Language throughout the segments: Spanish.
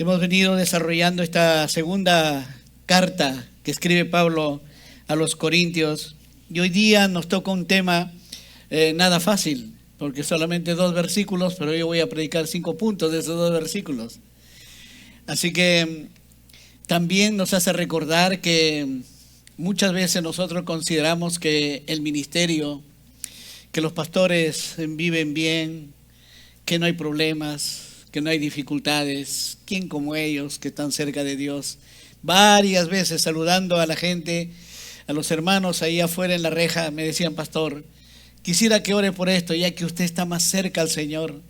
Hemos venido desarrollando esta segunda carta que escribe Pablo a los Corintios y hoy día nos toca un tema nada fácil, porque solamente 2 versículos, pero yo voy a predicar 5 puntos de esos 2 versículos. Así que también nos hace recordar que muchas veces nosotros consideramos que el ministerio, que los pastores viven bien, que no hay problemas, que no hay dificultades. ¿Quién como ellos que están cerca de Dios? Varias veces saludando a la gente, a los hermanos ahí afuera en la reja, me decían: pastor, quisiera que ore por esto, ya que usted está más cerca al Señor.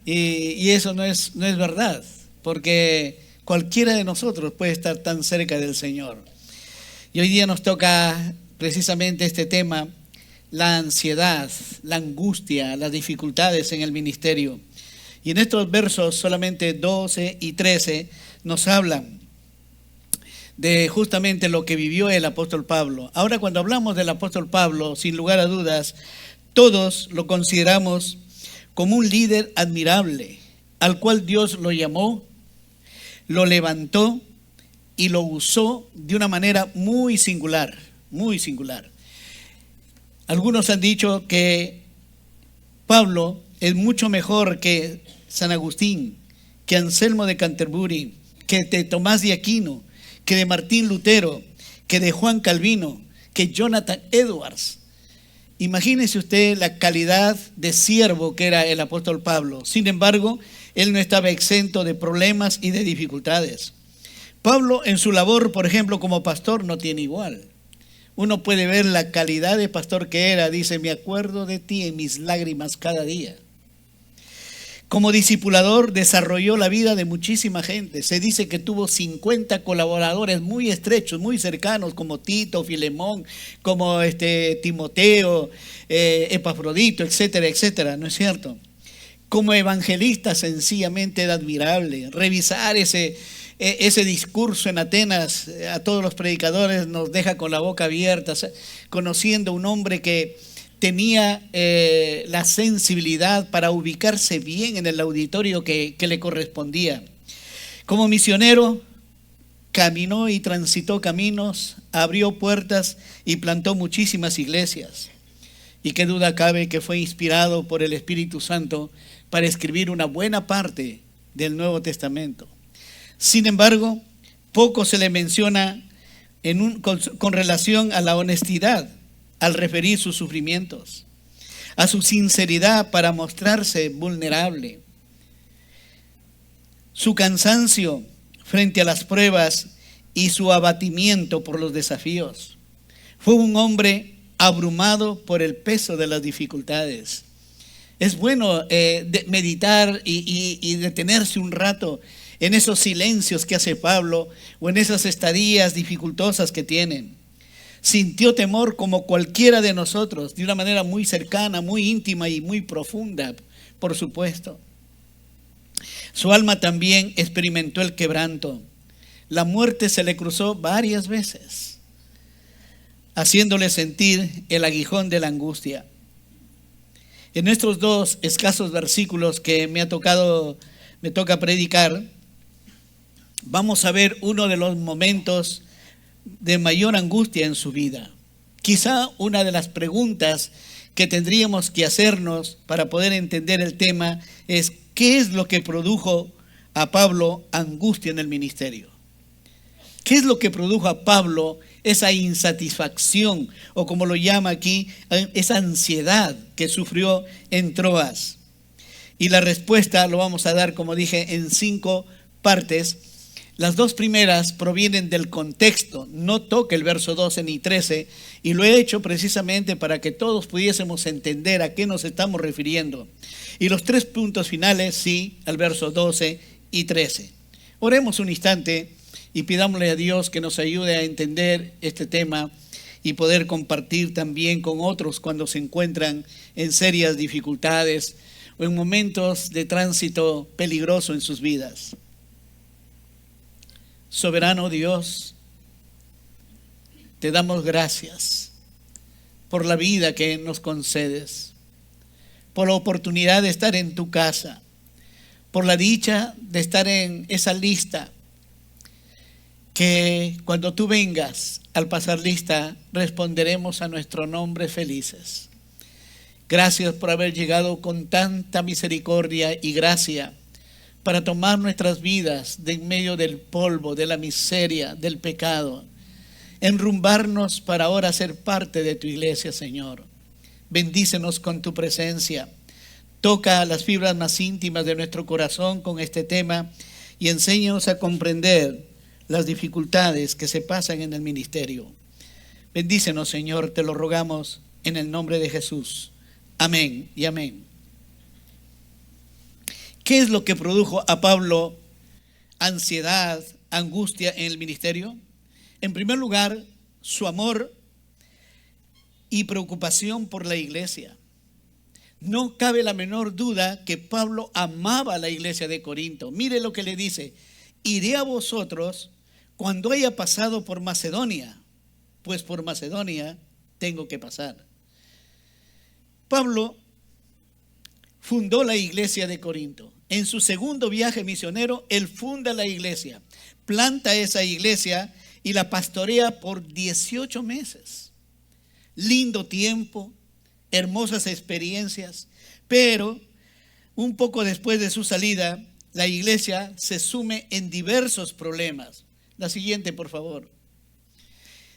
Y eso no es verdad, porque cualquiera de nosotros puede estar tan cerca del Señor. Y hoy día nos toca precisamente este tema: la ansiedad, la angustia, las dificultades en el ministerio. Y en estos versos solamente 12 y 13 nos hablan de justamente lo que vivió el apóstol Pablo. Ahora, cuando hablamos del apóstol Pablo, sin lugar a dudas, todos lo consideramos como un líder admirable, al cual Dios lo llamó, lo levantó y lo usó de una manera muy singular, muy singular. Algunos han dicho que Pablo es mucho mejor que San Agustín, que Anselmo de Canterbury, que de Tomás de Aquino, que de Martín Lutero, que de Juan Calvino, que Jonathan Edwards. Imagínese usted la calidad de siervo que era el apóstol Pablo. Sin embargo, él no estaba exento de problemas y de dificultades. Pablo en su labor, por ejemplo, como pastor, no tiene igual. Uno puede ver la calidad de pastor que era. Dice: me acuerdo de ti en mis lágrimas cada día. Como discipulador desarrolló la vida de muchísima gente. Se dice que tuvo 50 colaboradores muy estrechos, muy cercanos, como Tito, Filemón, como Timoteo, Epafrodito, etcétera, etcétera. ¿No es cierto? Como evangelista sencillamente era admirable. Revisar ese discurso en Atenas a todos los predicadores nos deja con la boca abierta, conociendo un hombre que tenía la sensibilidad para ubicarse bien en el auditorio que le correspondía. Como misionero, caminó y transitó caminos, abrió puertas y plantó muchísimas iglesias. Y qué duda cabe que fue inspirado por el Espíritu Santo para escribir una buena parte del Nuevo Testamento. Sin embargo, poco se le menciona con relación a la honestidad al referir sus sufrimientos, a su sinceridad para mostrarse vulnerable, su cansancio frente a las pruebas y su abatimiento por los desafíos. Fue un hombre abrumado por el peso de las dificultades. Es bueno meditar y detenerse un rato en esos silencios que hace Pablo o en esas estadías dificultosas que tienen. Sintió temor como cualquiera de nosotros, de una manera muy cercana, muy íntima y muy profunda, por supuesto. Su alma también experimentó el quebranto. La muerte se le cruzó varias veces, haciéndole sentir el aguijón de la angustia. En estos 2 escasos versículos que me toca predicar, vamos a ver uno de los momentos de mayor angustia en su vida. Quizá una de las preguntas que tendríamos que hacernos para poder entender el tema es: ¿qué es lo que produjo a Pablo angustia en el ministerio? ¿Qué es lo que produjo a Pablo esa insatisfacción, o como lo llama aquí, esa ansiedad que sufrió en Troas? Y la respuesta lo vamos a dar, como dije, en 5 partes. Las 2 primeras provienen del contexto. No toca el verso 12 ni 13, y lo he hecho precisamente para que todos pudiésemos entender a qué nos estamos refiriendo. Y los 3 puntos finales, sí, al verso 12 y 13. Oremos un instante y pidámosle a Dios que nos ayude a entender este tema y poder compartir también con otros cuando se encuentran en serias dificultades o en momentos de tránsito peligroso en sus vidas. Soberano Dios, te damos gracias por la vida que nos concedes, por la oportunidad de estar en tu casa, por la dicha de estar en esa lista, que cuando tú vengas al pasar lista responderemos a nuestro nombre felices. Gracias por haber llegado con tanta misericordia y gracia para tomar nuestras vidas de en medio del polvo, de la miseria, del pecado, enrumbarnos para ahora ser parte de tu iglesia, Señor. Bendícenos con tu presencia. Toca las fibras más íntimas de nuestro corazón con este tema y enséñanos a comprender las dificultades que se pasan en el ministerio. Bendícenos, Señor, te lo rogamos en el nombre de Jesús. Amén y amén. ¿Qué es lo que produjo a Pablo ansiedad, angustia en el ministerio? En primer lugar, su amor y preocupación por la iglesia. No cabe la menor duda que Pablo amaba a la iglesia de Corinto. Mire lo que le dice: iré a vosotros cuando haya pasado por Macedonia, pues por Macedonia tengo que pasar. Pablo fundó la iglesia de Corinto. En su segundo viaje misionero, él funda la iglesia, planta esa iglesia y la pastorea por 18 meses. Lindo tiempo, hermosas experiencias, pero un poco después de su salida, la iglesia se sume en diversos problemas. La siguiente, por favor.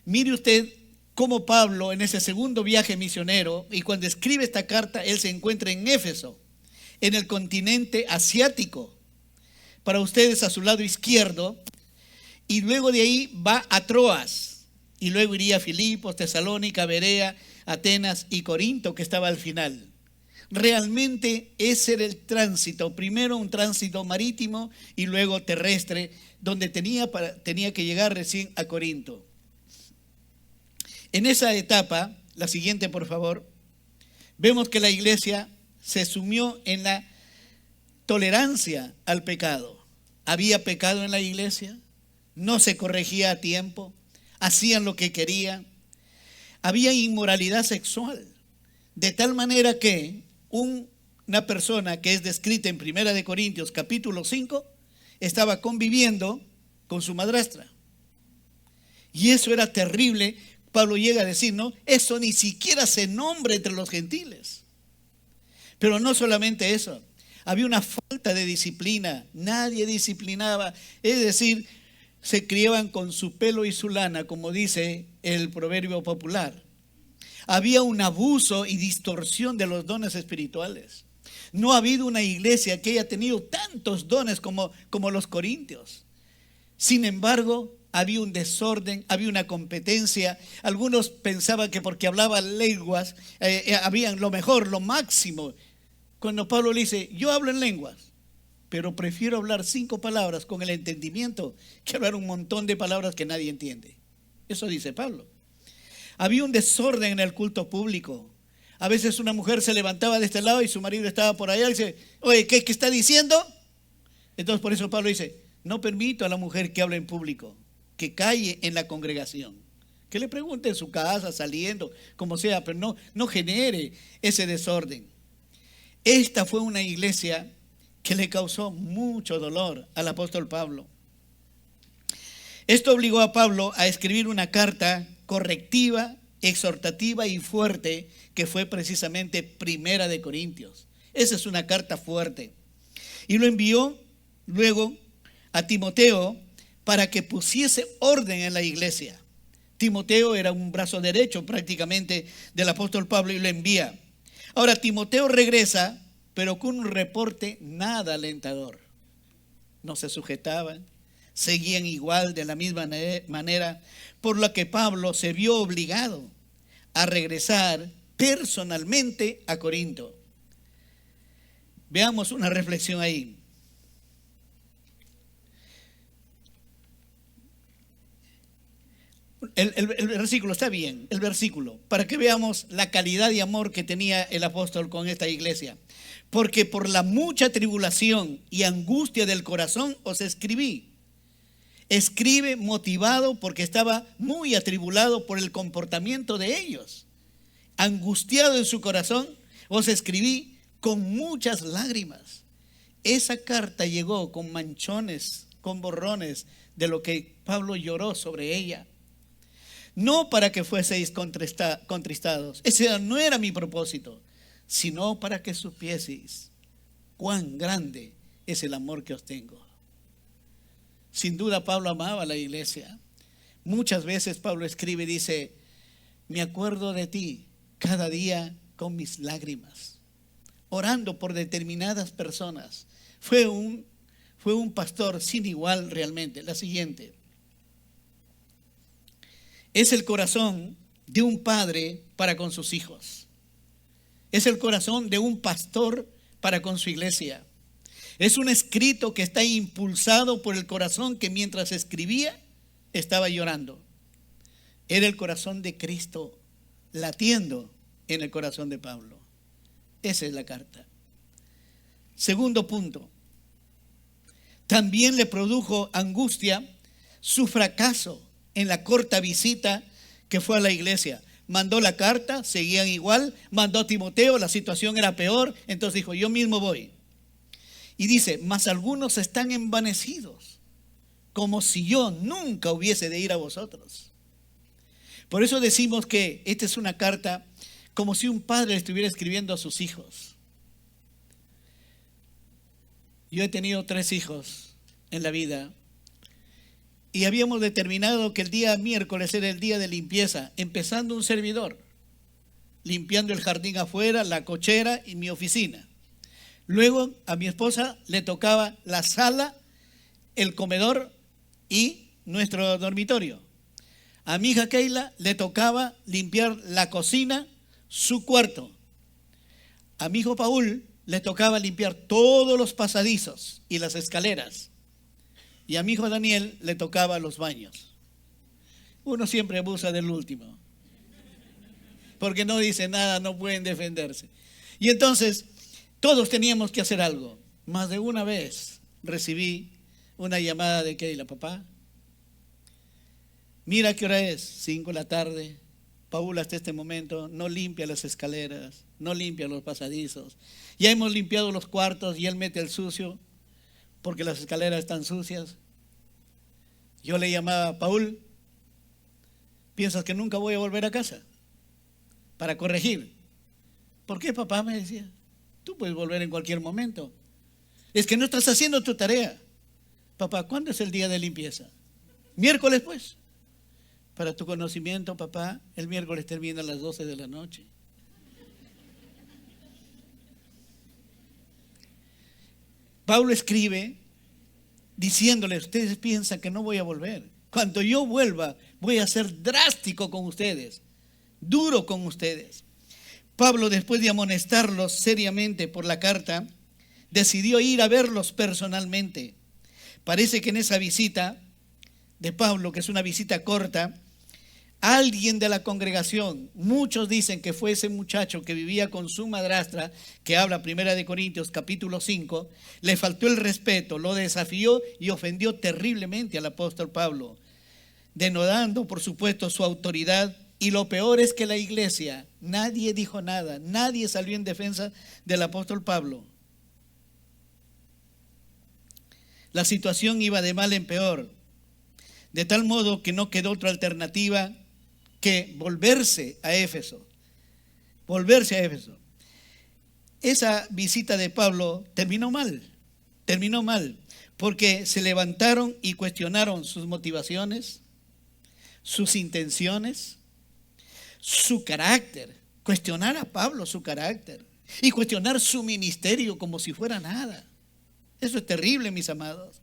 Mire usted cómo Pablo en ese segundo viaje misionero, y cuando escribe esta carta, él se encuentra en Éfeso, en el continente asiático. Para ustedes a su lado izquierdo, y luego de ahí va a Troas, y luego iría a Filipos, Tesalónica, Berea, Atenas y Corinto, que estaba al final. Realmente ese era el tránsito, primero un tránsito marítimo y luego terrestre, donde tenía que llegar recién a Corinto. En esa etapa, la siguiente por favor, vemos que la iglesia se sumió en la tolerancia al pecado. Había pecado en la iglesia, no se corregía a tiempo, hacían lo que querían. Había inmoralidad sexual, de tal manera que una persona que es descrita en 1 Corintios capítulo 5 estaba conviviendo con su madrastra. Y eso era terrible. Pablo llega a decir, no, eso ni siquiera se nombra entre los gentiles. Pero no solamente eso, había una falta de disciplina, nadie disciplinaba, es decir, se criaban con su pelo y su lana, como dice el proverbio popular. Había un abuso y distorsión de los dones espirituales. No ha habido una iglesia que haya tenido tantos dones como los corintios. Sin embargo, había un desorden, había una competencia. Algunos pensaban que porque hablaban lenguas, habían lo mejor, lo máximo. Cuando Pablo le dice, yo hablo en lenguas, pero prefiero hablar 5 palabras con el entendimiento que hablar un montón de palabras que nadie entiende. Eso dice Pablo. Había un desorden en el culto público. A veces una mujer se levantaba de este lado y su marido estaba por allá y dice, oye, ¿qué está diciendo? Entonces por eso Pablo dice, no permito a la mujer que hable en público, que calle en la congregación. Que le pregunte en su casa, saliendo, como sea, pero no genere ese desorden. Esta fue una iglesia que le causó mucho dolor al apóstol Pablo. Esto obligó a Pablo a escribir una carta correctiva, exhortativa y fuerte, que fue precisamente 1 Corintios. Esa es una carta fuerte. Y lo envió luego a Timoteo para que pusiese orden en la iglesia. Timoteo era un brazo derecho prácticamente del apóstol Pablo y lo envía. Ahora Timoteo regresa, pero con un reporte nada alentador. No se sujetaban, seguían igual de la misma manera, por lo que Pablo se vio obligado a regresar personalmente a Corinto. Veamos una reflexión ahí. El versículo está bien, el versículo, para que veamos la calidad de amor que tenía el apóstol con esta iglesia. Porque por la mucha tribulación y angustia del corazón os escribí. Escribe motivado porque estaba muy atribulado por el comportamiento de ellos. Angustiado en su corazón, os escribí con muchas lágrimas esa carta llegó con manchones, con borrones de lo que Pablo lloró sobre ella. No para que fueseis contristados, ese no era mi propósito, sino para que supieseis cuán grande es el amor que os tengo. Sin duda Pablo amaba a la iglesia. Muchas veces Pablo escribe y dice: me acuerdo de ti cada día con mis lágrimas, orando por determinadas personas. Fue un pastor sin igual realmente. La siguiente: es el corazón de un padre para con sus hijos. Es el corazón de un pastor para con su iglesia. Es un escrito que está impulsado por el corazón que mientras escribía estaba llorando. Era el corazón de Cristo latiendo en el corazón de Pablo. Esa es la carta. Segundo punto: también le produjo angustia su fracaso en la corta visita que fue a la iglesia. Mandó la carta, seguían igual, mandó a Timoteo, la situación era peor, entonces dijo: yo mismo voy. Y dice: mas algunos están envanecidos, como si yo nunca hubiese de ir a vosotros. Por eso decimos que esta es una carta como si un padre estuviera escribiendo a sus hijos. Yo he tenido 3 hijos en la vida y habíamos determinado que el día miércoles era el día de limpieza, empezando un servidor, limpiando el jardín afuera, la cochera y mi oficina. Luego a mi esposa le tocaba la sala, el comedor y nuestro dormitorio. A mi hija Keila le tocaba limpiar la cocina, su cuarto. A mi hijo Paul le tocaba limpiar todos los pasadizos y las escaleras. Y a mi hijo Daniel le tocaba los baños. Uno siempre abusa del último, porque no dice nada, no pueden defenderse. Y entonces todos teníamos que hacer algo. Más de una vez recibí una llamada de Keila: papá, mira qué hora es, 5 de la tarde. Paul hasta este momento no limpia las escaleras, no limpia los pasadizos. Ya hemos limpiado los cuartos y él mete el sucio porque las escaleras están sucias. Yo le llamaba: Paul, ¿piensas que nunca voy a volver a casa para corregir? ¿Por qué, papá? Me decía. Tú puedes volver en cualquier momento. Es que no estás haciendo tu tarea. Papá, ¿cuándo es el día de limpieza? Miércoles, pues. Para tu conocimiento, papá, el miércoles termina a las 12 de la noche. Pablo escribe diciéndole: ustedes piensan que no voy a volver. Cuando yo vuelva, voy a ser drástico con ustedes, duro con ustedes. Pablo, después de amonestarlos seriamente por la carta, decidió ir a verlos personalmente. Parece que en esa visita de Pablo, que es una visita corta, alguien de la congregación, muchos dicen que fue ese muchacho que vivía con su madrastra, que habla 1 Corintios capítulo 5, le faltó el respeto, lo desafió y ofendió terriblemente al apóstol Pablo, denodando por supuesto su autoridad. Y lo peor es que la iglesia, nadie dijo nada, nadie salió en defensa del apóstol Pablo. La situación iba de mal en peor, de tal modo que no quedó otra alternativa que volverse a Éfeso. Volverse a Éfeso. Esa visita de Pablo terminó mal, porque se levantaron y cuestionaron sus motivaciones, sus intenciones, su carácter. Cuestionar a Pablo su carácter y cuestionar su ministerio como si fuera nada. Eso es terrible, mis amados.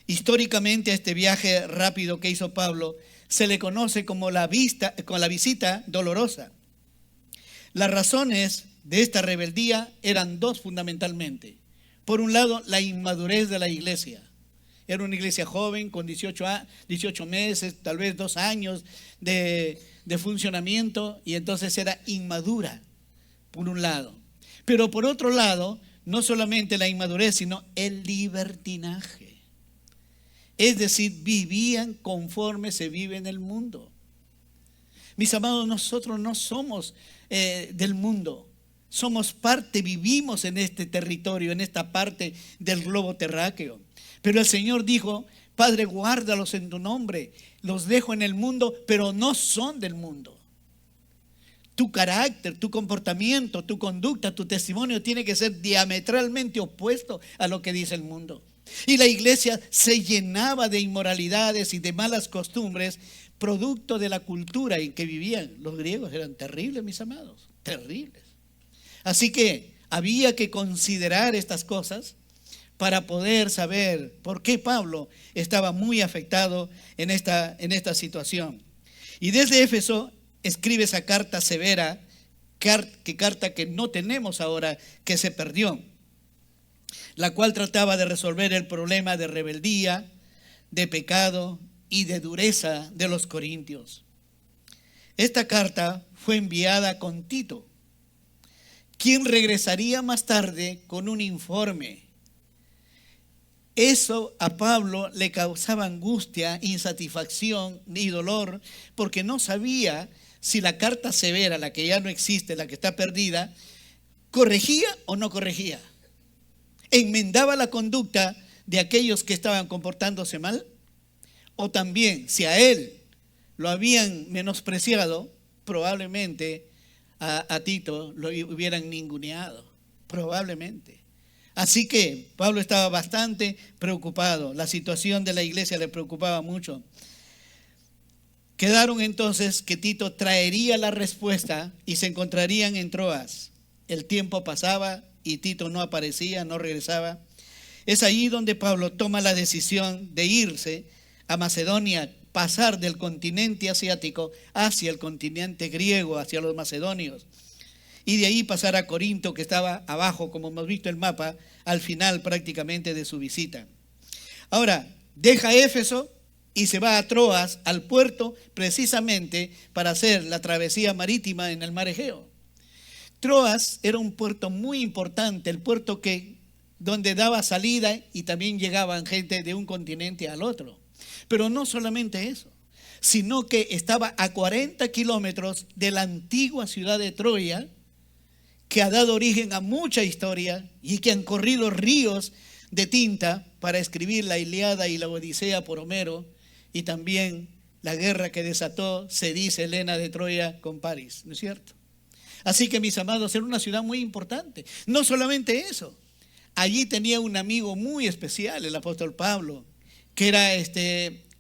Históricamente a este viaje rápido que hizo Pablo se le conoce como la visita dolorosa. Las razones de esta rebeldía eran 2 fundamentalmente. Por un lado, la inmadurez de la iglesia. Era una iglesia joven con 18 meses, tal vez 2 años de funcionamiento, y entonces era inmadura, por un lado. Pero por otro lado, no solamente la inmadurez, sino el libertinaje. Es decir, vivían conforme se vive en el mundo. Mis amados, nosotros no somos del mundo. Somos parte, vivimos en este territorio, en esta parte del globo terráqueo. Pero el Señor dijo: Padre, guárdalos en tu nombre, los dejo en el mundo, pero no son del mundo. Tu carácter, tu comportamiento, tu conducta, tu testimonio tiene que ser diametralmente opuesto a lo que dice el mundo. Y la iglesia se llenaba de inmoralidades y de malas costumbres, producto de la cultura en que vivían. Los griegos eran terribles, mis amados, terribles. Así que había que considerar estas cosas para poder saber por qué Pablo estaba muy afectado en esta situación. Y desde Éfeso escribe esa carta severa, carta que no tenemos ahora, que se perdió, la cual trataba de resolver el problema de rebeldía, de pecado y de dureza de los corintios. Esta carta fue enviada con Tito, quien regresaría más tarde con un informe. Eso a Pablo le causaba angustia, insatisfacción y dolor, porque no sabía si la carta severa, la que ya no existe, la que está perdida, corregía o no corregía. Enmendaba la conducta de aquellos que estaban comportándose mal, o también si a él lo habían menospreciado, probablemente a Tito lo hubieran ninguneado, probablemente. Así que Pablo estaba bastante preocupado. La situación de la iglesia le preocupaba mucho. Quedaron entonces que Tito traería la respuesta y se encontrarían en Troas. El tiempo pasaba y Tito no aparecía, no regresaba. Es allí donde Pablo toma la decisión de irse a Macedonia, pasar del continente asiático hacia el continente griego, hacia los macedonios. Y de ahí pasar a Corinto, que estaba abajo, como hemos visto el mapa, al final prácticamente de su visita. Ahora, deja Éfeso y se va a Troas, al puerto, precisamente para hacer la travesía marítima en el mar Egeo. Troas era un puerto muy importante, el puerto donde daba salida y también llegaban gente de un continente al otro. Pero no solamente eso, sino que estaba a 40 kilómetros de la antigua ciudad de Troya, que ha dado origen a mucha historia y que han corrido ríos de tinta para escribir la Ilíada y la Odisea por Homero, y también la guerra que desató, se dice, Helena de Troya con París, ¿no es cierto? Así que, mis amados, era una ciudad muy importante. No solamente eso, allí tenía un amigo muy especial, el apóstol Pablo, que era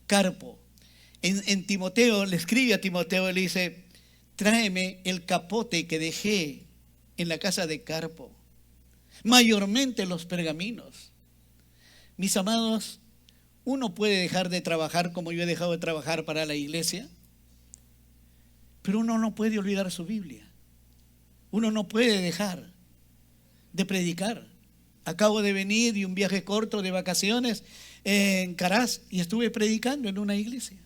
Carpo. En Timoteo, le escribe a Timoteo y le dice: tráeme el capote que dejé en la casa de Carpo, mayormente los pergaminos. Mis amados, uno puede dejar de trabajar como yo he dejado de trabajar para la iglesia, pero uno no puede olvidar su Biblia. Uno no puede dejar de predicar. Acabo de venir de un viaje corto de vacaciones en Caraz y estuve predicando en una iglesia.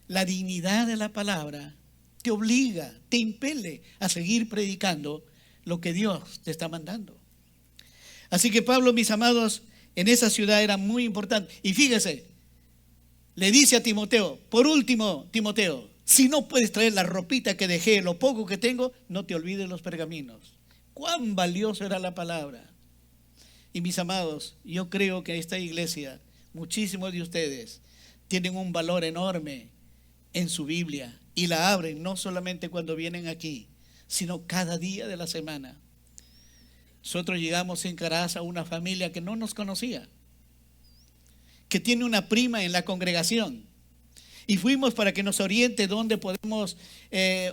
La dignidad de la palabra te obliga, te impele a seguir predicando lo que Dios te está mandando. Así que Pablo, mis amados, en esa ciudad era muy importante. Y fíjese, le dice a Timoteo: por último, Timoteo, si no puedes traer la ropita que dejé, lo poco que tengo, no te olvides los pergaminos. Cuán valioso era la palabra. Y mis amados, yo creo que esta iglesia, muchísimos de ustedes, tienen un valor enorme en su Biblia y la abren no solamente cuando vienen aquí, sino cada día de la semana. Nosotros llegamos en Caraz a una familia que no nos conocía, que tiene una prima en la congregación, y fuimos para que nos oriente dónde podemos,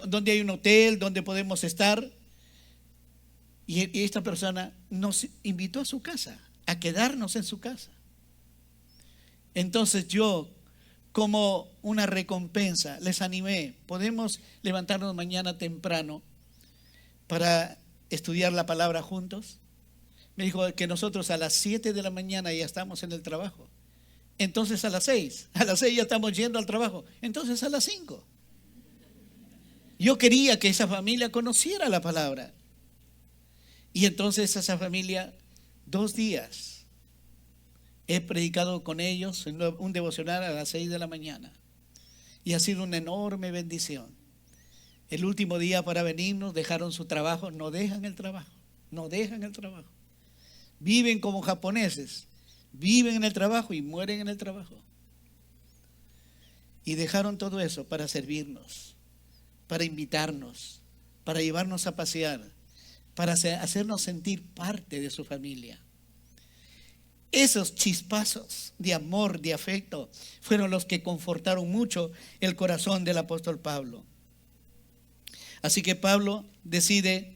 dónde hay un hotel, dónde podemos estar. Y esta persona nos invitó a su casa, a quedarnos en su casa. Entonces yo, como una recompensa, les animé: podemos levantarnos mañana temprano para estudiar la palabra juntos. Me dijo que nosotros a las 7 de la mañana ya estamos en el trabajo. Entonces a las 6 ya estamos yendo al trabajo. Entonces a las 5. Yo quería que esa familia conociera la palabra. Y entonces esa familia, 2 días, he predicado con ellos en un devocional a las 6 de la mañana. Y ha sido una enorme bendición. El último día para venirnos dejaron su trabajo, no dejan el trabajo, no dejan el trabajo. Viven como japoneses, viven en el trabajo y mueren en el trabajo. Y dejaron todo eso para servirnos, para invitarnos, para llevarnos a pasear, para hacernos sentir parte de su familia. Esos chispazos de amor, de afecto, fueron los que confortaron mucho el corazón del apóstol Pablo. Así que Pablo decide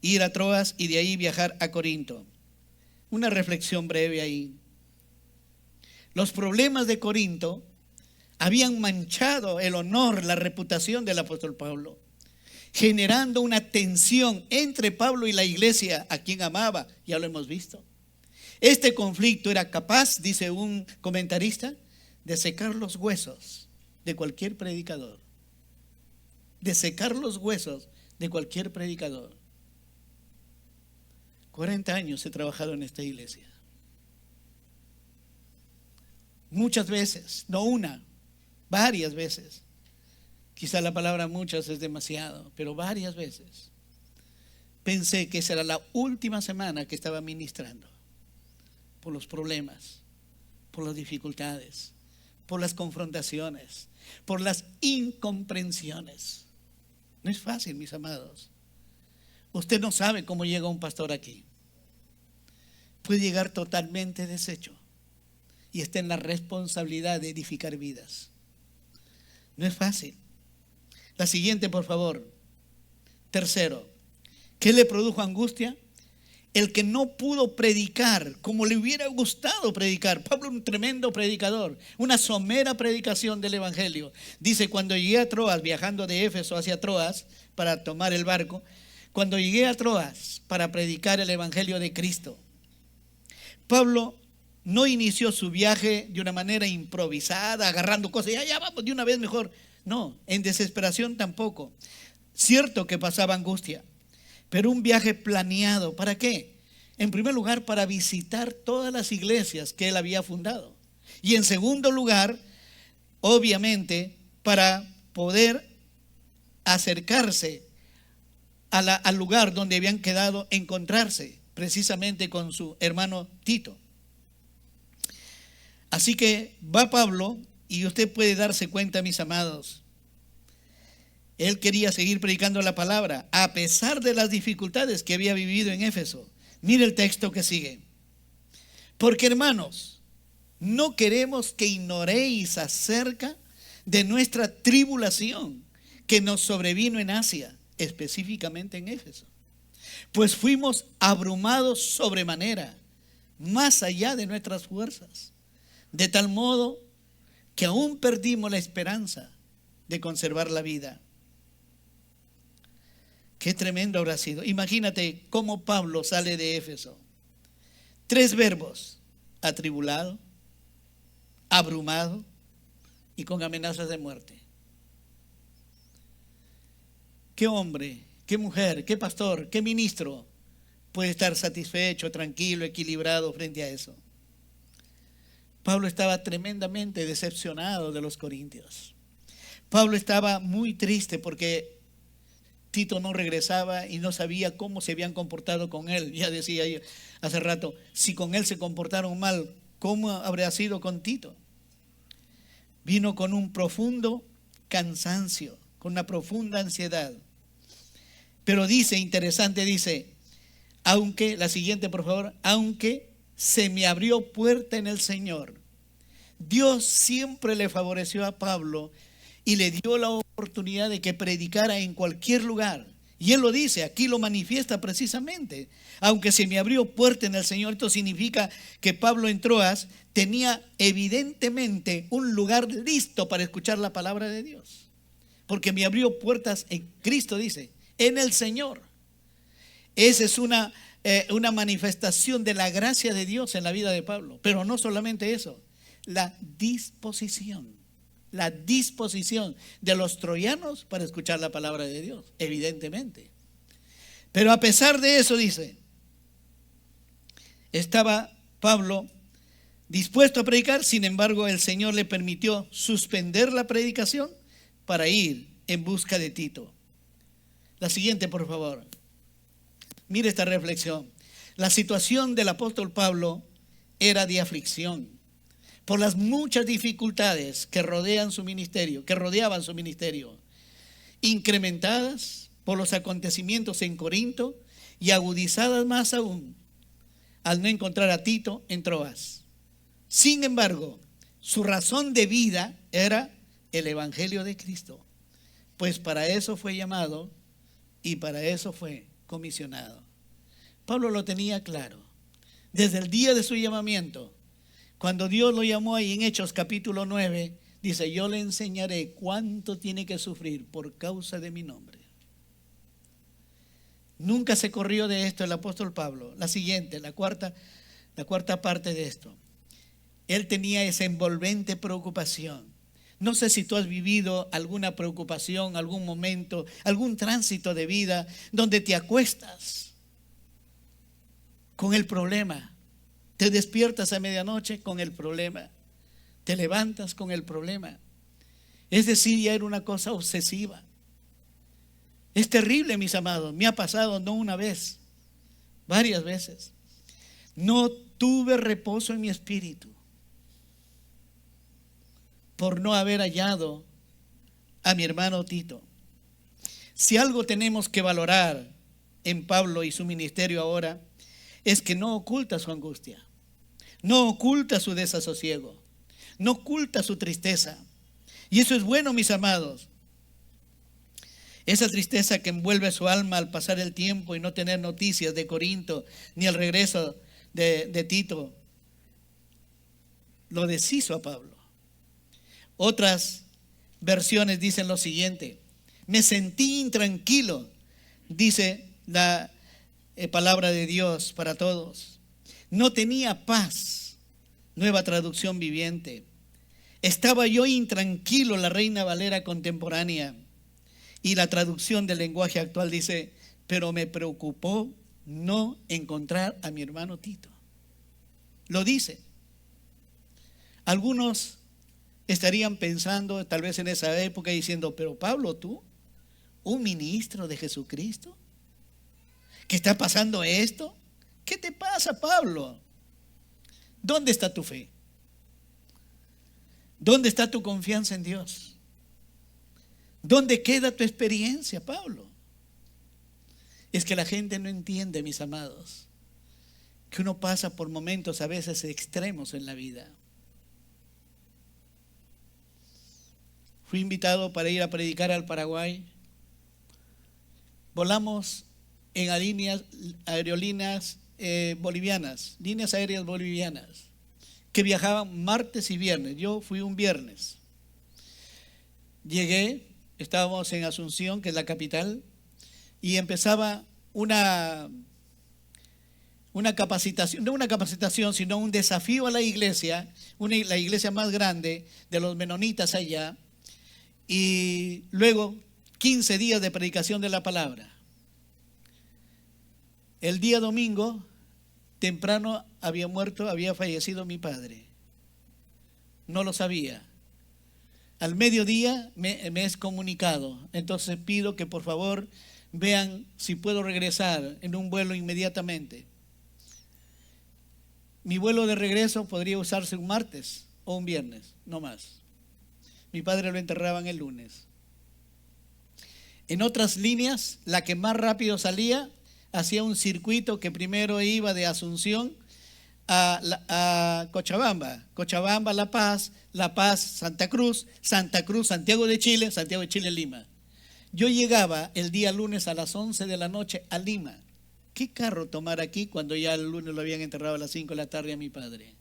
ir a Troas y de ahí viajar a Corinto. Una reflexión breve ahí. Los problemas de Corinto habían manchado el honor, la reputación del apóstol Pablo, generando una tensión entre Pablo y la iglesia a quien amaba. Ya lo hemos visto. Este conflicto era capaz, dice un comentarista, de secar los huesos de cualquier predicador. De secar los huesos de cualquier predicador. 40 años he trabajado en esta iglesia. Muchas veces, no una, varias veces. Quizá la palabra muchas es demasiado, pero varias veces pensé que esa era la última semana que estaba ministrando. Por los problemas, por las dificultades, por las confrontaciones, por las incomprensiones. No es fácil, mis amados. Usted no sabe cómo llega un pastor aquí. Puede llegar totalmente deshecho y está en la responsabilidad de edificar vidas. No es fácil. La siguiente, por favor. Tercero, ¿qué le produjo angustia? El que no pudo predicar como le hubiera gustado predicar. Pablo, un tremendo predicador, una somera predicación del evangelio. Dice, cuando llegué a Troas, viajando de Éfeso hacia Troas para tomar el barco, cuando llegué a Troas para predicar el evangelio de Cristo, Pablo no inició su viaje de una manera improvisada, agarrando cosas, ya vamos de una vez mejor. No, en desesperación tampoco. Cierto que pasaba angustia, pero un viaje planeado. ¿Para qué? En primer lugar, para visitar todas las iglesias que él había fundado. Y en segundo lugar, obviamente, para poder acercarse al lugar donde habían quedado, encontrarse precisamente con su hermano Tito. Así que va Pablo, y usted puede darse cuenta, mis amados, él quería seguir predicando la palabra a pesar de las dificultades que había vivido en Éfeso. Mire el texto que sigue. Porque, hermanos, no queremos que ignoréis acerca de nuestra tribulación que nos sobrevino en Asia, específicamente en Éfeso. Pues fuimos abrumados sobremanera, más allá de nuestras fuerzas, de tal modo que aún perdimos la esperanza de conservar la vida. Qué tremendo habrá sido. Imagínate cómo Pablo sale de Éfeso. 3 verbos: atribulado, abrumado y con amenazas de muerte. ¿Qué hombre, qué mujer, qué pastor, qué ministro puede estar satisfecho, tranquilo, equilibrado frente a eso? Pablo estaba tremendamente decepcionado de los corintios. Pablo estaba muy triste porque Tito no regresaba y no sabía cómo se habían comportado con él. Ya decía yo hace rato, si con él se comportaron mal, ¿cómo habría sido con Tito? Vino con un profundo cansancio, con una profunda ansiedad. Pero dice, interesante, dice, aunque, la siguiente por favor, aunque se me abrió puerta en el Señor. Dios siempre le favoreció a Pablo y le dio la oportunidad de que predicara en cualquier lugar. Y él lo dice, aquí lo manifiesta precisamente. Aunque se me abrió puerta en el Señor, esto significa que Pablo en Troas tenía evidentemente un lugar listo para escuchar la palabra de Dios. Porque me abrió puertas en Cristo, dice, en el Señor. Esa es una manifestación de la gracia de Dios en la vida de Pablo. Pero no solamente eso, la disposición de los troyanos para escuchar la palabra de Dios, evidentemente. Pero a pesar de eso, dice, estaba Pablo dispuesto a predicar. Sin embargo, el Señor le permitió suspender la predicación para ir en busca de Tito. La siguiente, por favor. Mire esta reflexión. La situación del apóstol Pablo era de aflicción por las muchas dificultades que rodeaban su ministerio, incrementadas por los acontecimientos en Corinto y agudizadas más aún al no encontrar a Tito en Troas. Sin embargo, su razón de vida era el evangelio de Cristo, pues para eso fue llamado y para eso fue comisionado. Pablo lo tenía claro desde el día de su llamamiento. Cuando Dios lo llamó ahí en Hechos capítulo 9, dice: yo le enseñaré cuánto tiene que sufrir por causa de mi nombre. Nunca se corrió de esto el apóstol Pablo. La siguiente, la cuarta parte de esto. Él tenía esa envolvente preocupación. No sé si tú has vivido alguna preocupación, algún momento, algún tránsito de vida donde te acuestas con el problema. Te despiertas a medianoche con el problema. Te levantas con el problema. Es decir, ya era una cosa obsesiva. Es terrible, mis amados. Me ha pasado no una vez, varias veces. No tuve reposo en mi espíritu por no haber hallado a mi hermano Tito. Si algo tenemos que valorar en Pablo y su ministerio ahora, es que no oculta su angustia, no oculta su desasosiego, no oculta su tristeza. Y eso es bueno, mis amados. Esa tristeza que envuelve su alma al pasar el tiempo y no tener noticias de Corinto ni el regreso de Tito, lo deshizo a Pablo. Otras versiones dicen lo siguiente: me sentí intranquilo, dice la palabra de Dios para todos. No tenía paz, Nueva Traducción Viviente. Estaba yo intranquilo, la Reina Valera contemporánea. Y la traducción del lenguaje actual dice: pero me preocupó no encontrar a mi hermano Tito. Lo dice. Algunos estarían pensando tal vez en esa época diciendo: pero Pablo, tú, un ministro de Jesucristo, ¿qué está pasando esto? ¿Qué te pasa, Pablo? ¿Dónde está tu fe? ¿Dónde está tu confianza en Dios? ¿Dónde queda tu experiencia, Pablo? Es que la gente no entiende, mis amados, que uno pasa por momentos a veces extremos en la vida. Fui invitado para ir a predicar al Paraguay. Volamos en aerolíneas bolivianas, líneas aéreas bolivianas, que viajaban martes y viernes. Yo fui un viernes. Llegué, estábamos en Asunción, que es la capital, y empezaba una capacitación, no una capacitación, sino un desafío a la iglesia, la iglesia más grande de los menonitas allá, y luego 15 días de predicación de la palabra. El día domingo, temprano, había fallecido mi padre. No lo sabía. Al mediodía me es comunicado. Entonces pido que por favor vean si puedo regresar en un vuelo inmediatamente. Mi vuelo de regreso podría usarse un martes o un viernes, no más. Mi padre lo enterraban el lunes. En otras líneas, la que más rápido salía hacía un circuito que primero iba de Asunción a Cochabamba, La Paz, Santa Cruz, Santiago de Chile, Lima. Yo llegaba el día lunes a las 11 de la noche a Lima. ¿Qué carro tomar aquí cuando ya el lunes lo habían enterrado a las 5 de la tarde a mi padre?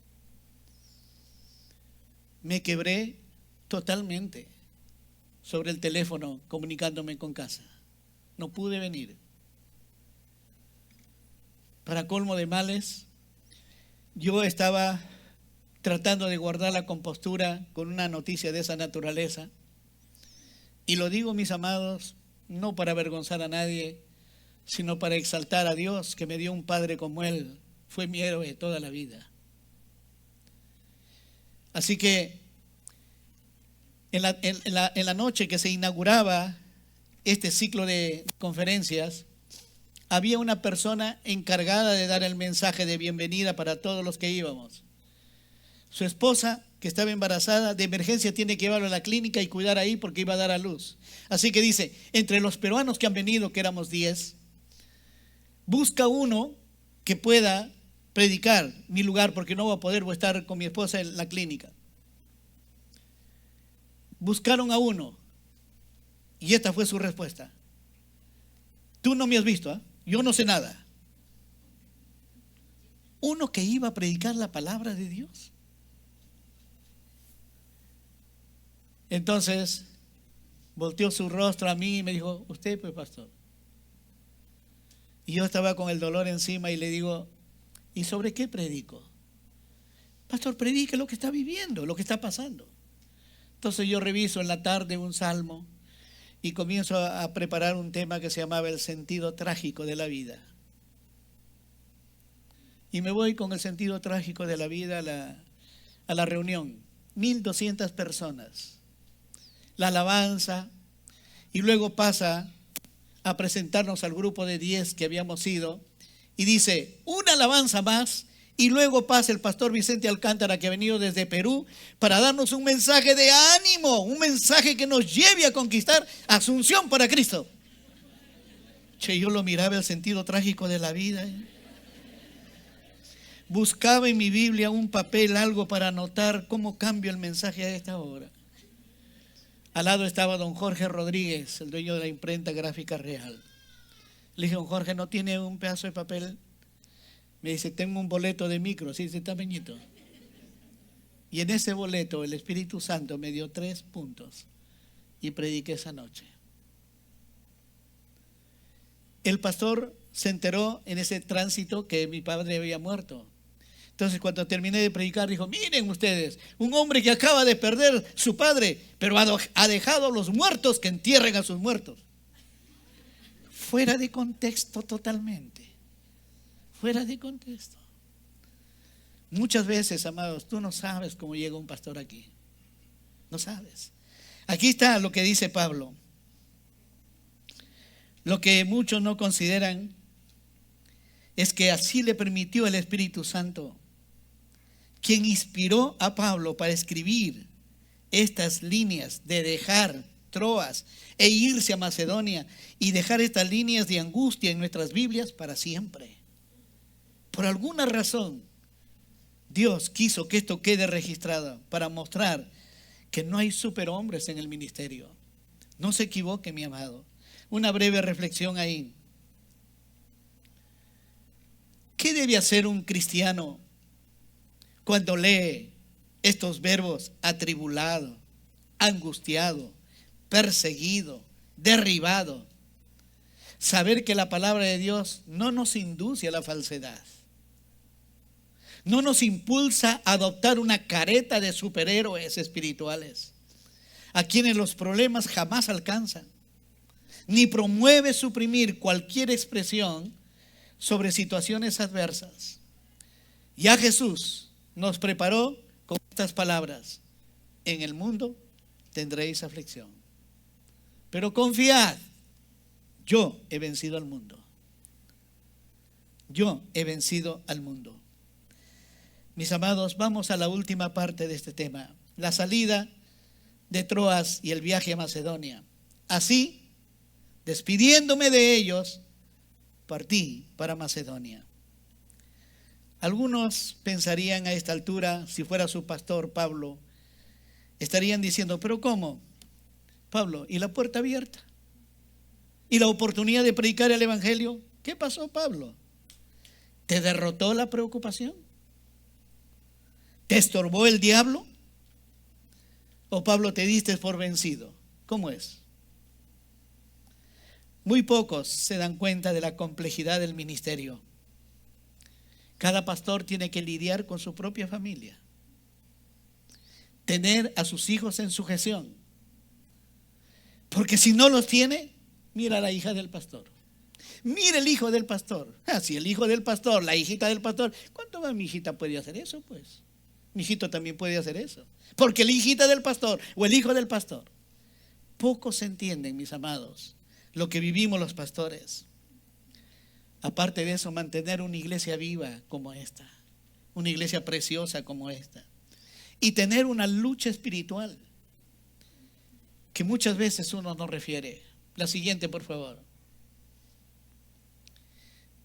Me quebré totalmente sobre el teléfono comunicándome con casa. No pude venir. Para colmo de males, yo estaba tratando de guardar la compostura con una noticia de esa naturaleza. Y lo digo, mis amados, no para avergonzar a nadie, sino para exaltar a Dios, que me dio un padre como él. Fue mi héroe toda la vida. Así que En la noche que se inauguraba este ciclo de conferencias, había una persona encargada de dar el mensaje de bienvenida para todos los que íbamos. Su esposa, que estaba embarazada, de emergencia tiene que llevarlo a la clínica y cuidar ahí porque iba a dar a luz. Así que dice, entre los peruanos que han venido, que éramos 10, busca uno que pueda predicar mi lugar porque no voy a poder estar con mi esposa en la clínica. Buscaron a uno y esta fue su respuesta. Tú no me has visto, ¿eh? Yo no sé nada. Uno que iba a predicar la palabra de Dios. Entonces volteó su rostro a mí y me dijo, usted pues pastor. Y yo estaba con el dolor encima y le digo, ¿y sobre qué predico? Pastor, predique lo que está viviendo, lo que está pasando. Entonces yo reviso en la tarde un salmo y comienzo a preparar un tema que se llamaba el sentido trágico de la vida. Y me voy con el sentido trágico de la vida a la reunión. 1,200 personas. La alabanza, y luego pasa a presentarnos al grupo de 10 que habíamos ido y dice, una alabanza más, y luego pasa el pastor Vicente Alcántara, que ha venido desde Perú para darnos un mensaje de ánimo, un mensaje que nos lleve a conquistar Asunción para Cristo. Che, yo lo miraba, el sentido trágico de la vida. Buscaba en mi Biblia un papel, algo para anotar cómo cambio el mensaje a esta hora. Al lado estaba don Jorge Rodríguez, el dueño de la imprenta Gráfica Real. Le dije, don Jorge, ¿no tiene un pedazo de papel? Me dice, tengo un boleto de micro, así de tamañito. Y en ese boleto el Espíritu Santo me dio 3 puntos y prediqué esa noche. El pastor se enteró en ese tránsito que mi padre había muerto. Entonces cuando terminé de predicar dijo, miren ustedes, un hombre que acaba de perder su padre, pero ha dejado a los muertos que entierren a sus muertos. Fuera de contexto totalmente. Fuera de contexto. Muchas veces, amados, tú no sabes cómo llega un pastor aquí. No sabes. Aquí está lo que dice Pablo. Lo que muchos no consideran es que así le permitió el Espíritu Santo, quien inspiró a Pablo para escribir estas líneas de dejar Troas e irse a Macedonia y dejar estas líneas de angustia en nuestras Biblias para siempre. Por alguna razón, Dios quiso que esto quede registrado para mostrar que no hay superhombres en el ministerio. No se equivoque, mi amado. Una breve reflexión ahí. ¿Qué debe hacer un cristiano cuando lee estos verbos atribulado, angustiado, perseguido, derribado? Saber que la palabra de Dios no nos induce a la falsedad. No nos impulsa a adoptar una careta de superhéroes espirituales, a quienes los problemas jamás alcanzan, ni promueve suprimir cualquier expresión sobre situaciones adversas. Ya Jesús nos preparó con estas palabras: en el mundo tendréis aflicción, pero confiad, yo he vencido al mundo. Yo he vencido al mundo. Mis amados, vamos a la última parte de este tema, la salida de Troas y el viaje a Macedonia. Así, despidiéndome de ellos, partí para Macedonia. Algunos pensarían a esta altura, si fuera su pastor Pablo, estarían diciendo, ¿pero cómo? Pablo, ¿y la puerta abierta? ¿Y la oportunidad de predicar el evangelio? ¿Qué pasó, Pablo? ¿Te derrotó la preocupación? ¿Te estorbó el diablo? ¿O Pablo te diste por vencido? ¿Cómo es? Muy pocos se dan cuenta de la complejidad del ministerio. Cada pastor tiene que lidiar con su propia familia, tener a sus hijos en sujeción, porque si no los tiene, mira a la hija del pastor, mira el hijo del pastor. Si el hijo del pastor, la hijita del pastor, ¿cuánto más mi hijita puede hacer eso? Pues Mi hijito también puede hacer eso. Porque la hijita del pastor o el hijo del pastor. Pocos entienden, mis amados, lo que vivimos los pastores. Aparte de eso, mantener una iglesia viva como esta. Una iglesia preciosa como esta. Y tener una lucha espiritual que muchas veces uno no refiere. La siguiente, por favor.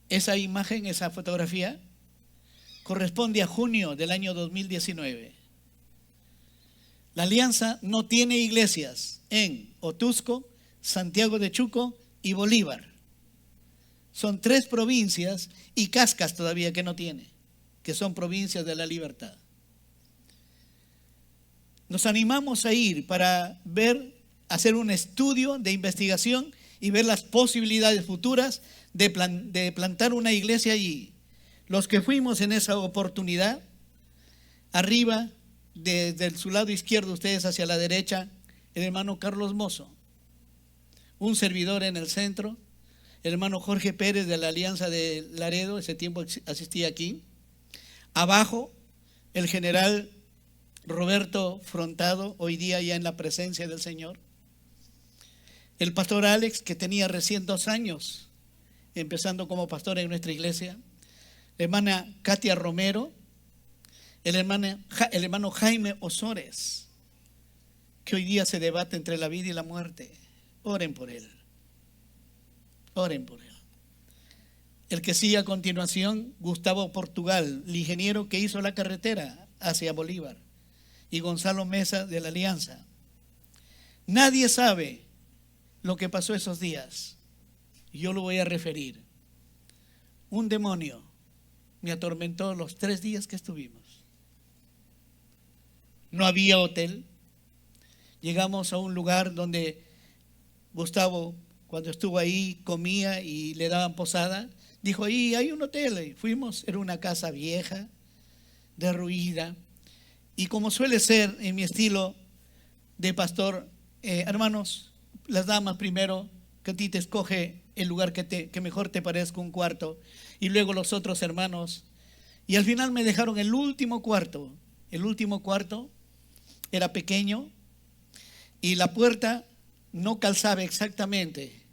Esa imagen, esa fotografía, corresponde a junio del año 2019. La Alianza no tiene iglesias en Otusco, Santiago de Chuco y Bolívar. Son 3 provincias y Cascas todavía que no tiene, que son provincias de la libertad. Nos animamos a ir para ver, hacer un estudio de investigación y ver las posibilidades futuras de plantar una iglesia allí. Los que fuimos en esa oportunidad, arriba, desde su lado izquierdo, ustedes hacia la derecha, el hermano Carlos Mozo, un servidor en el centro, el hermano Jorge Pérez de la Alianza de Laredo, ese tiempo asistía aquí. Abajo, el general Roberto Frontado, hoy día ya en la presencia del Señor. El pastor Alex, que tenía recién 2 años, empezando como pastor en nuestra iglesia. La hermana Katia Romero, el hermano Jaime Osores, que hoy día se debate entre la vida y la muerte. Oren por él. Oren por él. El que sigue a continuación, Gustavo Portugal, el ingeniero que hizo la carretera hacia Bolívar, y Gonzalo Mesa de la Alianza. Nadie sabe lo que pasó esos días. Yo lo voy a referir. Un demonio me atormentó los 3 días que estuvimos. No había hotel. Llegamos a un lugar donde Gustavo, cuando estuvo ahí, comía y le daban posada. Dijo, ahí hay un hotel. Y fuimos, era una casa vieja, derruida. Y como suele ser en mi estilo de pastor, hermanos, las damas primero, que a ti te escoge el lugar que mejor te parezca, un cuarto, y luego los otros hermanos. Y al final me dejaron el último cuarto. El último cuarto era pequeño y la puerta no calzaba exactamente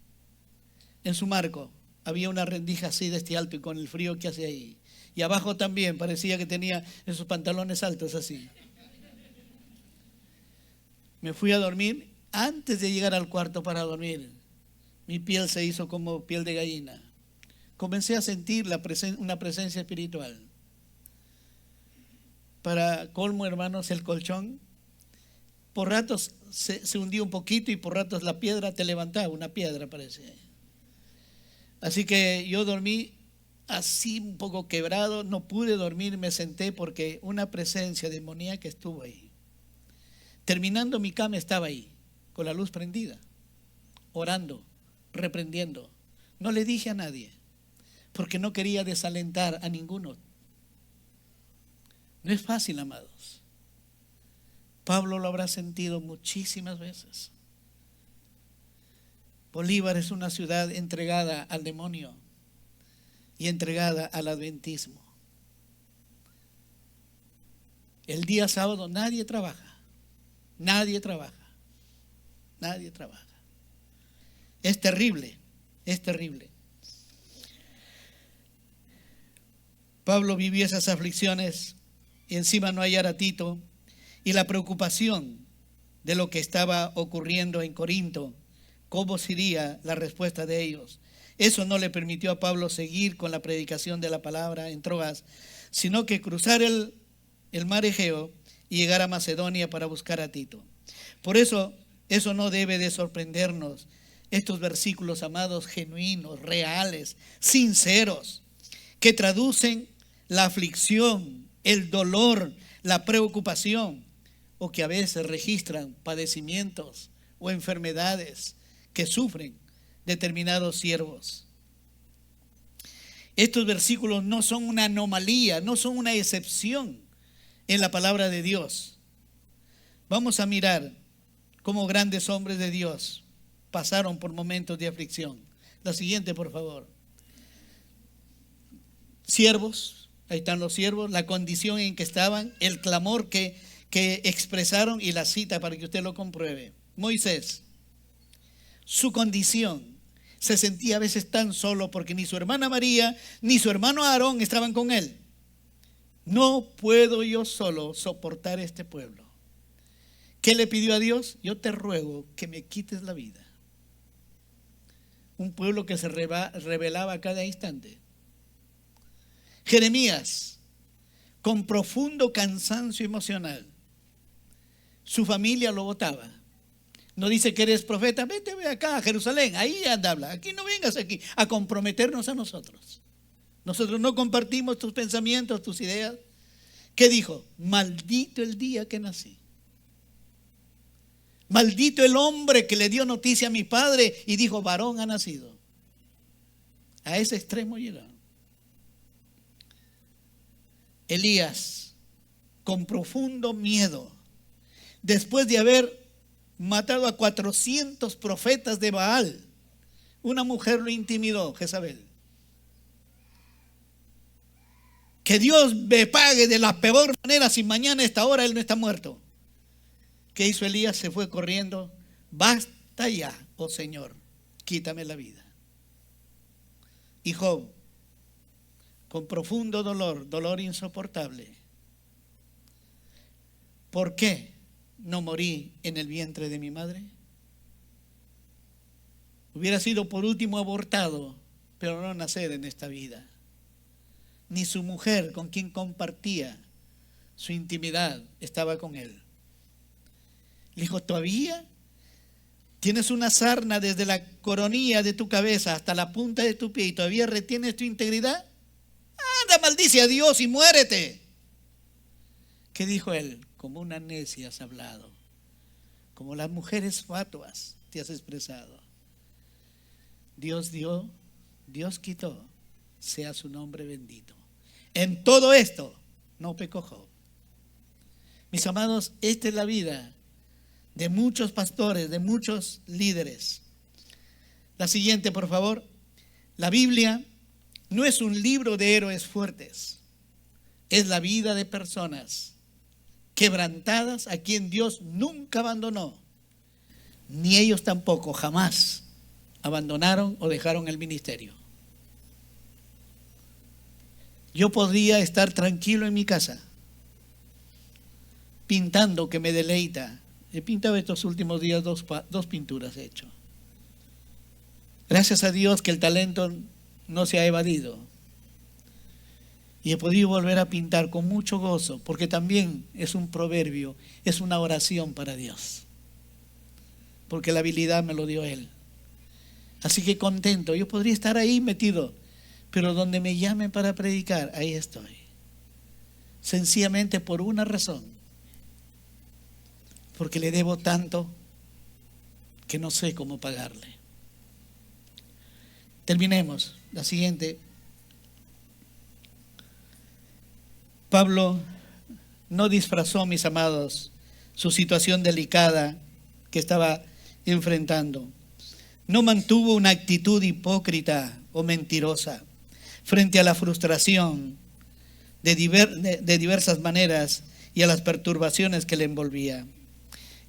en su marco. Había una rendija así de este alto y con el frío que hace ahí. Y abajo también parecía que tenía esos pantalones altos así. Me fui a dormir. Antes de llegar al cuarto para dormir, mi piel se hizo como piel de gallina. Comencé a sentir una presencia espiritual. Para colmo, hermanos, el colchón, por ratos se hundió un poquito y por ratos la piedra te levantaba, una piedra parecía. Así que yo dormí así un poco quebrado, no pude dormir, me senté porque una presencia demoníaca estuvo ahí. Terminando mi cama estaba ahí, con la luz prendida, orando, reprendiendo. No le dije a nadie, porque no quería desalentar a ninguno. No es fácil, amados. Pablo lo habrá sentido muchísimas veces. Bolívar es una ciudad entregada al demonio y entregada al adventismo. El día sábado nadie trabaja, nadie trabaja. Nadie trabaja. Es terrible, es terrible. Pablo vivió esas aflicciones y encima no hallar a Tito y la preocupación de lo que estaba ocurriendo en Corinto, cómo sería la respuesta de ellos. Eso no le permitió a Pablo seguir con la predicación de la palabra en Troas, sino que cruzar el mar Egeo y llegar a Macedonia para buscar a Tito. Por eso no debe de sorprendernos. Estos versículos, amados, genuinos, reales, sinceros, que traducen la aflicción, el dolor, la preocupación, o que a veces registran padecimientos o enfermedades que sufren determinados siervos. Estos versículos no son una anomalía, no son una excepción en la palabra de Dios. Vamos a mirar cómo grandes hombres de Dios pasaron por momentos de aflicción. La siguiente, por favor. Siervos, Ahí están los siervos, la condición en que estaban, el clamor que expresaron y la cita para que usted lo compruebe. Moisés, su condición, se sentía a veces tan solo porque ni su hermana María ni su hermano Aarón estaban con él. No puedo yo solo soportar este pueblo. ¿Qué le pidió a Dios? Yo te ruego que me quites la vida. Un pueblo que se rebelaba a cada instante. Jeremías, con profundo cansancio emocional, su familia lo votaba. No dice que eres profeta, vete acá a Jerusalén, ahí anda, habla. Aquí no vengas aquí a comprometernos a nosotros. Nosotros no compartimos tus pensamientos, tus ideas. ¿Qué dijo? Maldito el día que nací. Maldito el hombre que le dio noticia a mi padre y dijo, varón ha nacido. A ese extremo llegaron. Elías, con profundo miedo, después de haber matado a 400 profetas de Baal, una mujer lo intimidó, Jezabel. Que Dios me pague de la peor manera si mañana a esta hora él no está muerto. ¿Qué hizo Elías? Se fue corriendo. Basta ya, oh Señor, quítame la vida. Y Job, con profundo dolor insoportable. ¿Por qué no morí en el vientre de mi madre? Hubiera sido por último abortado, pero no nacer en esta vida. Ni su mujer, con quien compartía su intimidad, estaba con él. Le dijo, ¿todavía tienes una sarna desde la coronilla de tu cabeza hasta la punta de tu pie y todavía retienes tu integridad? Anda, maldice a Dios y muérete. ¿Qué dijo él? Como una necia has hablado, como las mujeres fatuas te has expresado. Dios dio, Dios quitó, sea su nombre bendito. En todo esto no pecó Job. Mis amados, esta es la vida de muchos pastores, de muchos líderes. La siguiente, por favor. La Biblia no es un libro de héroes fuertes, es la vida de personas quebrantadas a quien Dios nunca abandonó, ni ellos tampoco, jamás abandonaron o dejaron el ministerio. Yo podría estar tranquilo en mi casa, pintando, que me deleita. He pintado estos últimos días dos pinturas he hecho. Gracias a Dios que el talento no se ha evadido. Y he podido volver a pintar con mucho gozo, porque también es un proverbio, es una oración para Dios. Porque la habilidad me lo dio Él. Así que contento, yo podría estar ahí metido, pero donde me llamen para predicar, ahí estoy. Sencillamente por una razón. Porque le debo tanto que no sé cómo pagarle. Terminemos. La siguiente. Pablo no disfrazó, mis amados, su situación delicada que estaba enfrentando. No mantuvo una actitud hipócrita o mentirosa frente a la frustración de diversas maneras y a las perturbaciones que le envolvía.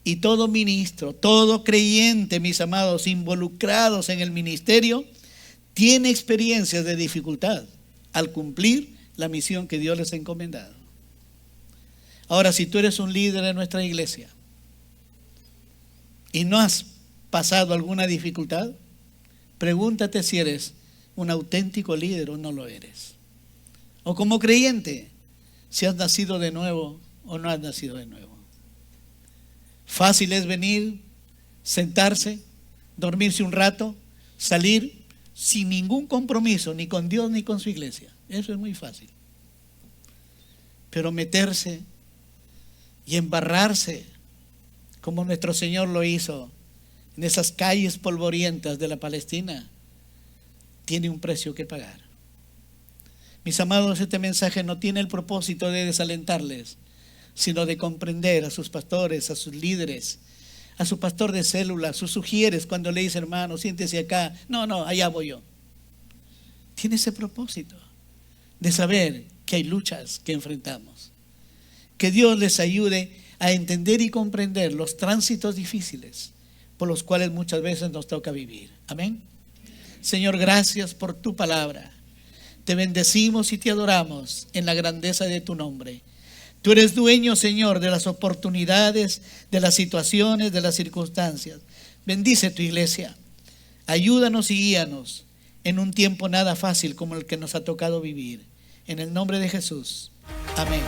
Y todo ministro, todo creyente, mis amados, involucrados en el ministerio, tiene experiencias de dificultad al cumplir la misión que Dios les ha encomendado. Ahora, si tú eres un líder de nuestra iglesia y no has pasado alguna dificultad, pregúntate si eres un auténtico líder o no lo eres. O como creyente, si has nacido de nuevo o no has nacido de nuevo. Fácil es venir, sentarse, dormirse un rato, salir sin ningún compromiso, ni con Dios ni con su iglesia. Eso es muy fácil. Pero meterse y embarrarse, como nuestro Señor lo hizo en esas calles polvorientas de la Palestina, tiene un precio que pagar. Mis amados, este mensaje no tiene el propósito de desalentarles, sino de comprender a sus pastores, a sus líderes, a su pastor de célula, a sus sugieres cuando le dice, hermano, siéntese acá. No, allá voy yo. Tiene ese propósito de saber que hay luchas que enfrentamos. Que Dios les ayude a entender y comprender los tránsitos difíciles por los cuales muchas veces nos toca vivir. Amén. Señor, gracias por tu palabra. Te bendecimos y te adoramos en la grandeza de tu nombre. Tú eres dueño, Señor, de las oportunidades, de las situaciones, de las circunstancias. Bendice tu iglesia. Ayúdanos y guíanos en un tiempo nada fácil como el que nos ha tocado vivir. En el nombre de Jesús. Amén.